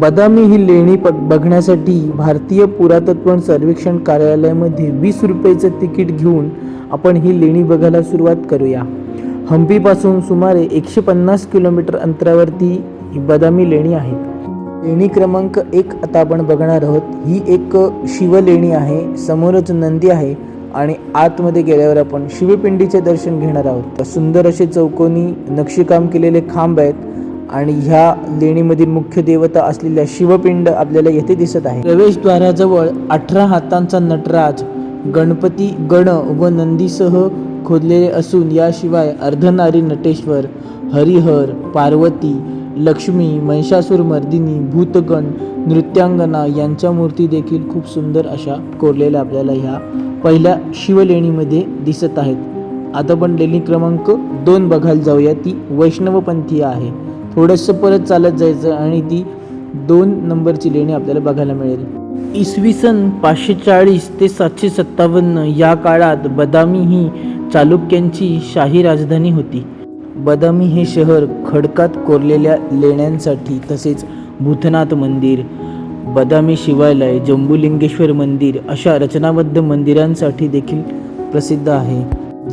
बदामी ही लेणी बघण्यासाठी भारतीय पुरातत्व सर्वेक्षण कार्यालयामध्ये 20 रुपयाचं तिकीट घेऊन आपण ही लेणी बघायला सुरुवात करूया. हम्पीपासून सुमारे 150 किलोमीटर अंतरावरती ही बदामी लेणी आहे. लेणी क्रमांक 1 आता आपण बघणार आहोत. ही एक शिवलेणी आहे. समोरच नंदी आहे आणि आतमध्ये गेल्यावर आपण शिवपिंडीचे दर्शन घेणार आहोत. सुंदर असे चौकोनी नक्षीकाम केलेले खांब आहेत आणि ह्या लेणीमधील मुख्य देवता असलेल्या शिवपिंड आपल्याला येथे दिसत आहे. प्रवेशद्वाराजवळ 18 हातांचा नटराज, गणपती, गण व नंदीसह खोदलेले असून याशिवाय अर्धनारी नटेश्वर, हरिहर, पार्वती, लक्ष्मी, महिषासुरमर्दिनी, भूतगण, नृत्यांगना यांच्या मूर्ती देखील खूप सुंदर अशा कोरलेल्या आपल्याला ह्या पहिल्या शिवलेणीमध्ये दिसत आहेत. आता आपण लेणी क्रमांक 2 बघायला जाऊया. ती वैष्णवपंथीय आहे. थोडंसं परत चालत जायचं आणि ती 2 नंबरची लेणी आपल्याला बघायला मिळेल. इसवी सन 540 ते 757 या काळात बदामी ही चालुक्यांची शाही राजधानी होती. बदामी हे शहर खडकात कोरलेल्या लेण्यांसाठी तसेच भूतनाथ मंदिर, बदामी शिवालय, जंबुलिंगेश्वर मंदिर अशा रचनाबद्ध मंदिरांसाठी देखील प्रसिद्ध आहे.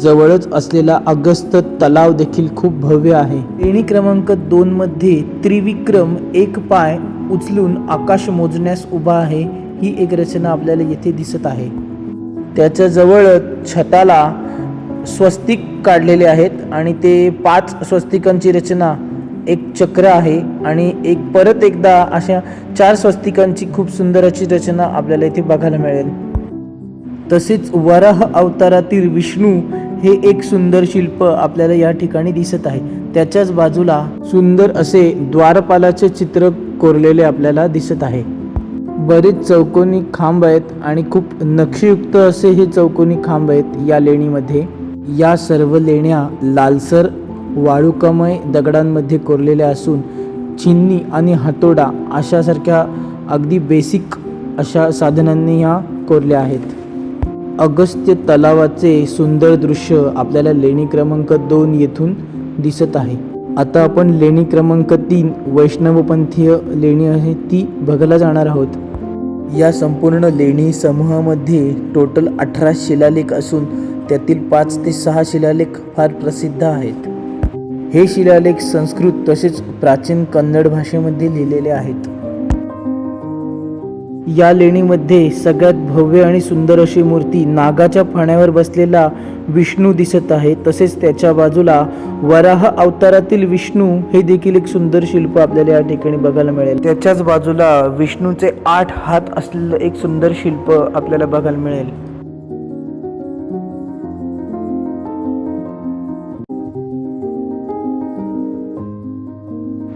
जवळच असलेला अगस्त तलाव देखील खूप भव्य आहे. लेणी क्रमांक 2 मध्ये त्रिविक्रम एक पाय उचलून आकाश मोजण्यास उभा आहे ही एक रचना आपल्याला येथे दिसत आहे. त्याच्या जवळच छताला स्वस्तिक काढलेले आहेत आणि ते 5 स्वस्तिकांची रचना, एक चक्र आहे आणि परत एकदा अशा 4 स्वस्तिकांची खूप सुंदर अशी रचना आपल्याला इथे बघायला मिळेल. तसेच वराह अवतारातील विष्णू हे एक सुंदर शिल्प आपल्याला या ठिकाणी दिसत आहे. त्याच्याच बाजूला सुंदर असे द्वारपालाचे चित्र कोरलेले आपल्याला दिसत आहे. बरेच चौकोनी खांब आहेत आणि खूप नक्षीयुक्त असे हे चौकोनी खांब आहेत या लेणीमध्ये. या सर्व लेण्या लालसर वाळुकामय दगडांमध्ये कोरलेल्या असून चिन्नी आणि हातोडा अशासारख्या अगदी बेसिक अशा साधनांनी ह्या कोरल्या आहेत. अगस्त्य तलावाचे सुंदर दृश्य आपल्याला लेणी क्रमांक 2 येथून दिसत आहे. आता आपण लेणी क्रमांक 3 वैष्णवपंथीय लेणी आहे ती बघायला जाणार आहोत. या संपूर्ण लेणी समूहामध्ये टोटल 18 शिलालेख असून त्यातील 5 ते 6 शिलालेख फार प्रसिद्ध आहेत. हे शिलालेख संस्कृत तसेच प्राचीन कन्नड भाषेमध्ये लिहिलेले आहेत. या लेणीमध्ये सगळ्यात भव्य आणि सुंदर अशी मूर्ती नागाच्या फण्यावर बसलेला विष्णू दिसत आहे. तसेच त्याच्या बाजूला वराह अवतारातील विष्णू हे देखील एक सुंदर शिल्प आपल्याला या ठिकाणी बघायला मिळेल. त्याच्याच बाजूला विष्णूचे 8 हात असलेलं एक सुंदर शिल्प आपल्याला बघायला मिळेल.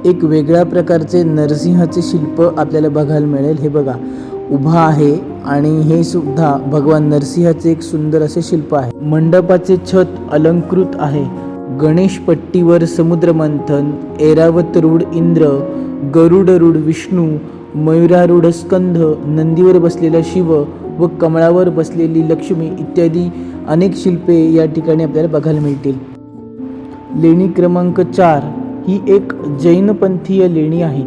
एक वेगळ्या प्रकारचे नरसिंहाचे शिल्प आपल्याला बघायला मिळेल. हे बघा उभा आहे आणि हे सुद्धा भगवान नरसिंहाचे एक सुंदर असे शिल्प आहे. मंडपाचे छत अलंकृत आहे. गणेश पट्टीवर समुद्रमंथन, ऐरावत-रूढ इंद्र, गरुड-रूढ विष्णू, मयुरारूढ स्कंद, नंदीवर बसलेला शिव व कमळावर बसलेली लक्ष्मी इत्यादी अनेक शिल्पे या ठिकाणी आपल्याला बघायला मिळतील. लेणी क्रमांक 4 ही एक जैनपंथीय लेणी आहे.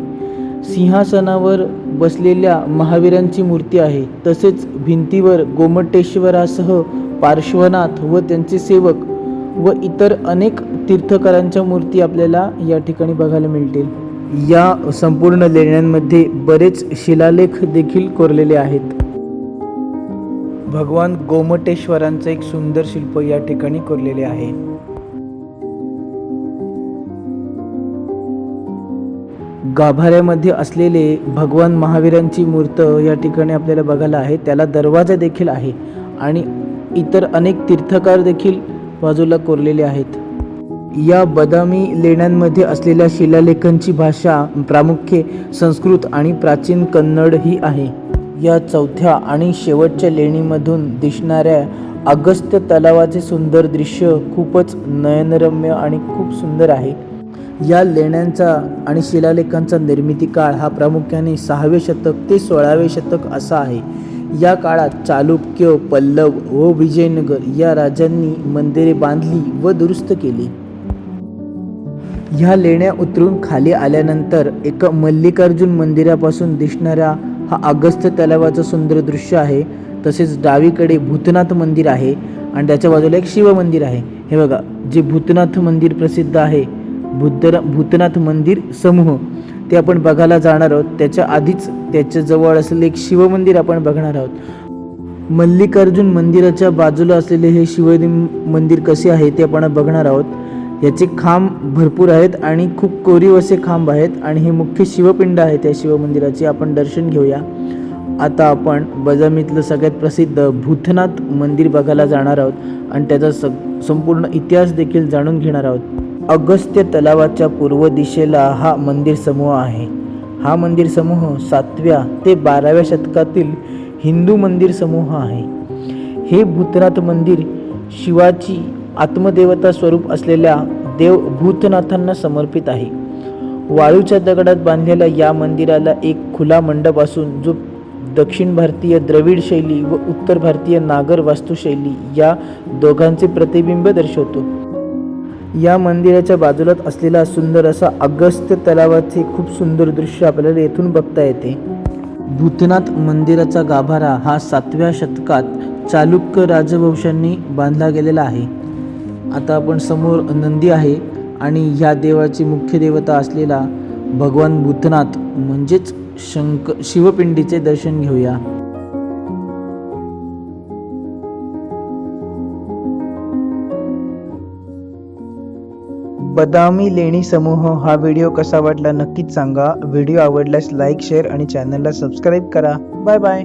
सिंहासनावर बसलेल्या महावीरांची मूर्ती आहे. तसेच भिंतीवर गोमटेश्वरासह पार्श्वनाथ व त्यांचे सेवक व इतर अनेक तीर्थकरांच्या मूर्ती आपल्याला या ठिकाणी बघायला मिळतील. या संपूर्ण लेण्यांमध्ये बरेच शिलालेख देखील कोरलेले आहेत. भगवान गोमटेश्वरांचे एक सुंदर शिल्प या ठिकाणी कोरलेले आहे. गाभाऱ्यामध्ये असलेले भगवान महावीरांची मूर्त या ठिकाणी आपल्याला बघायला आहे. त्याला दरवाजा देखील आहे आणि इतर अनेक तीर्थकार देखील बाजूला कोरलेले आहेत. या बदामी लेण्यांमध्ये असलेल्या शिलालेखांची भाषा प्रामुख्ये संस्कृत आणि प्राचीन कन्नड ही आहे. या चौथ्या आणि शेवटच्या लेणीमधून दिसणाऱ्या अगस्त्य तलावाचे सुंदर दृश्य खूपच नयनरम्य आणि खूप सुंदर आहे. या लेण्यांचा आणि शिलालेखांचा निर्मिती काळ हा प्रामुख्याने 6वे शतक ते 16वे शतक असा आहे. या काळात चालुक्य, पल्लव व विजयनगर या राजांनी मंदिरे बांधली व दुरुस्त केली. ह्या लेण्या उतरून खाली आल्यानंतर एका मल्लिकार्जुन मंदिरापासून दिसणारा हा अगस्त्य तलावाचं सुंदर दृश्य आहे. तसेच डावीकडे भूतनाथ मंदिर आहे आणि त्याच्या बाजूला एक शिव मंदिर आहे. हे बघा, जे भूतनाथ मंदिर प्रसिद्ध आहे, भूतनाथ मंदिर समूह, ते आपण बघायला जाणार आहोत. त्याच्या आधीच त्याच्या जवळ असलेले एक शिव मंदिर आपण बघणार आहोत. मल्लिकार्जुन मंदिराच्या बाजूला असलेले हे शिवलिंग मंदिर कसे आहे ते आपण बघणार आहोत. याचे खांब भरपूर आहेत आणि खूप कोरीव असे खांब आहेत आणि हे मुख्य शिवपिंड आहे त्या शिवमंदिराचे. आपण दर्शन घेऊया. आता आपण बदामीतलं सगळ्यात प्रसिद्ध भूतनाथ मंदिर बघायला जाणार आहोत आणि त्याचा संपूर्ण इतिहास देखील जाणून घेणार आहोत. अगस्त्य तलावाच्या पूर्व दिशेला हा मंदिर समूह आहे. हा मंदिर समूह 7व्या ते 12व्या शतकातील हिंदू मंदिर समूह आहे. हे भूतनाथ मंदिर शिवाची आत्मदेवता स्वरूप असलेल्या देव भूतनाथांना समर्पित आहे. वाळूच्या दगडात बांधलेल्या या मंदिराला एक खुला मंडप असून जो दक्षिण भारतीय द्रविड शैली व उत्तर भारतीय नागर वास्तुशैली या दोघांचे प्रतिबिंब दर्शवतो. या मंदिराच्या बाजूलाच असलेला सुंदर असा अगस्त्य तलावाचे खूप सुंदर दृश्य आपल्याला येथून बघता येते. भूतनाथ मंदिराचा गाभारा हा 7व्या शतकात चालुक्य राजवंशांनी बांधला गेलेला आहे. आता आपण समोर नंदी आहे आणि ह्या देवाची मुख्य देवता असलेला भगवान भूतनाथ म्हणजेच शिवपिंडीचे दर्शन घेऊया. बदामी लेणी समूह हा व्हिडिओ कसा वाटला नक्कीच सांगा. व्हिडिओ आवडल्यास लाईक, शेअर आणि चॅनलला सबस्क्राईब करा. Bye bye.